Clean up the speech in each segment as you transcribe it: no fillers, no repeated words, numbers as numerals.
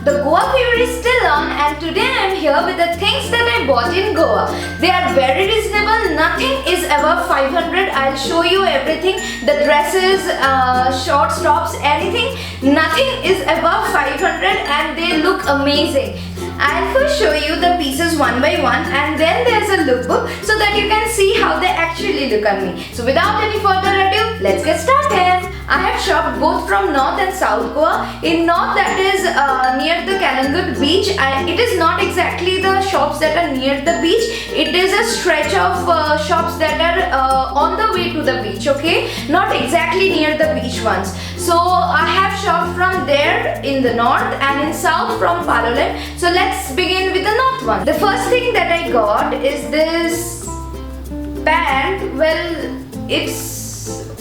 The Goa fever is still on, and today I am here with the things that I bought in Goa. They are very reasonable, nothing is above 500. I'll show you everything, the dresses, shorts, tops, anything. Nothing is above 500 and they look amazing. I'll first show you the pieces one by one, and then there's a lookbook so that you can see how they actually look on me. So without any further ado, let's get started. I have shopped both from North and South Goa. In North, that is near the Kalangut beach. It is not exactly the shops that are near the beach. It is a stretch of shops that are on the way to the beach, okay? Not exactly near the beach ones. So I have shopped from there in the North, and in South from Palolem. So let's begin with the North one. The first thing that I got is this pant. Well,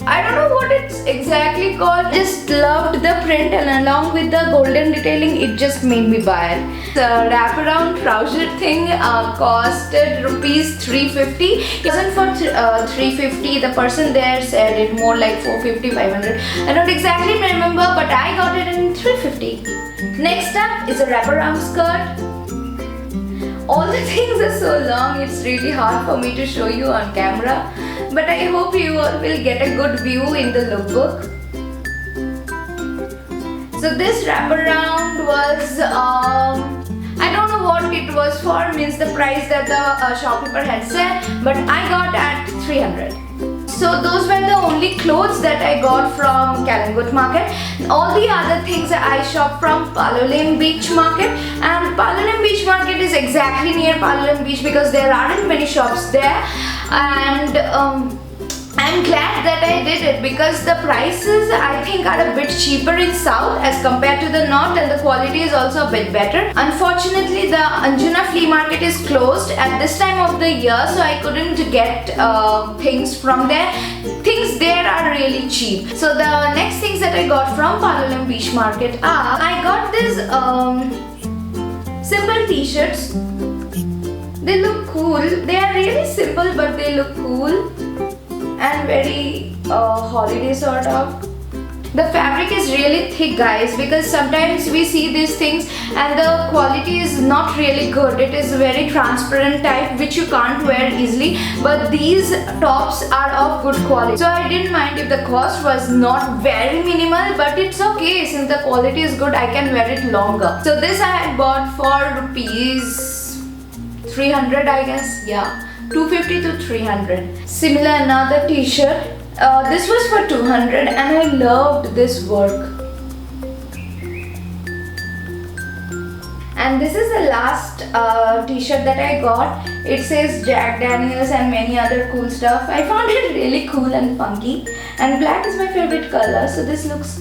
I don't know what it's exactly called. Just loved the print, and along with the golden detailing, it just made me buy it. The wraparound trouser thing costed rupees 350. It wasn't for 350. The person there said it more like 450, 500. I don't exactly remember, but I got it in 350. Next up is a wraparound skirt. All the things are so long, it's really hard for me to show you on camera, but I hope you all will get a good view in the lookbook. So this wraparound was, I don't know what it was for, means the price that the shopkeeper had said, but I got at 300. So those were the only clothes that I got from Kalangut market. All the other things I shopped from Palolem beach market, and Palolem beach market is exactly near Palolem beach because there aren't many shops there, and I'm glad that I did it because the prices I think are a bit cheaper in South as compared to the North, and the quality is also a bit better. Unfortunately, the Anjuna flea market is closed at this time of the year, so I couldn't get things from there. Things there are really cheap. So the next things that I got from Palolem beach market are, I got these simple t-shirts. They look cool. They are really simple, but they look cool and very holiday sort of. The fabric is really thick, guys, because sometimes we see these things and the quality is not really good. It is very transparent type which you can't wear easily, but these tops are of good quality. So I didn't mind if the cost was not very minimal, but it's okay since the quality is good. I can wear it longer. So this I had bought for rupees 300, I guess. Yeah, 250 to 300. Similar another t-shirt. This was for 200, and I loved this work. And this is the last t-shirt that I got. It says Jack Daniels and many other cool stuff. I found it really cool and funky, and black is my favorite color, so this looks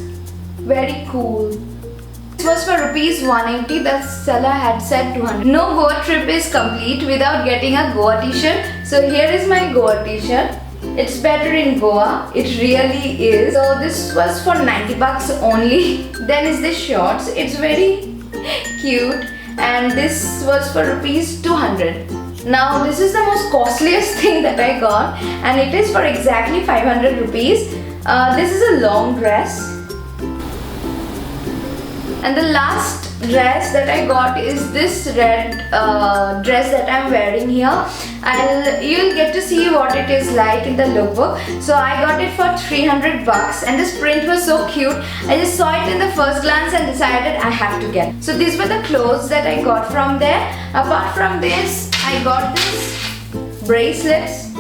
very cool. This was for rupees 180. The seller had said 200. No Goa trip is complete without getting a Goa t-shirt. So here is my Goa t-shirt. It's better in Goa. It really is. So this was for 90 bucks only. Then is this shorts. It's very cute, and this was for rupees 200. Now this is the most costliest thing that I got, and it is for exactly 500 rupees. This is a long dress. And the last dress that I got is this red dress that I'm wearing here. You'll get to see what it is like in the lookbook. So I got it for 300 bucks, and this print was so cute. I just saw it in the first glance and decided I have to get it. So these were the clothes that I got from there. Apart from this, I got these bracelets.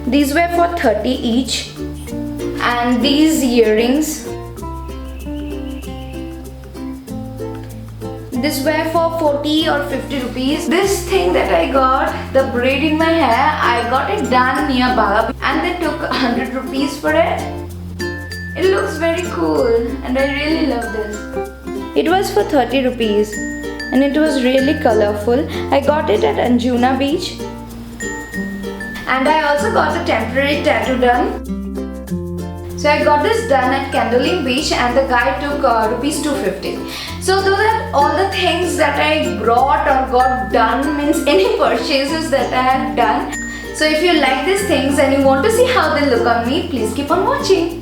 These were for 30 each, and these earrings. This were for 40 or 50 rupees. This thing that I got, the braid in my hair, I got it done near Baba, and they took 100 rupees for it. It looks very cool, and I really love this. It was for 30 rupees, and it was really colorful. I got it at Anjuna beach, and I also got a temporary tattoo done. So I got this done at Candoling beach, and the guy took rupees 250. So those are all the things that I brought or got done, means any purchases that I have done. So if you like these things and you want to see how they look on me, please keep on watching.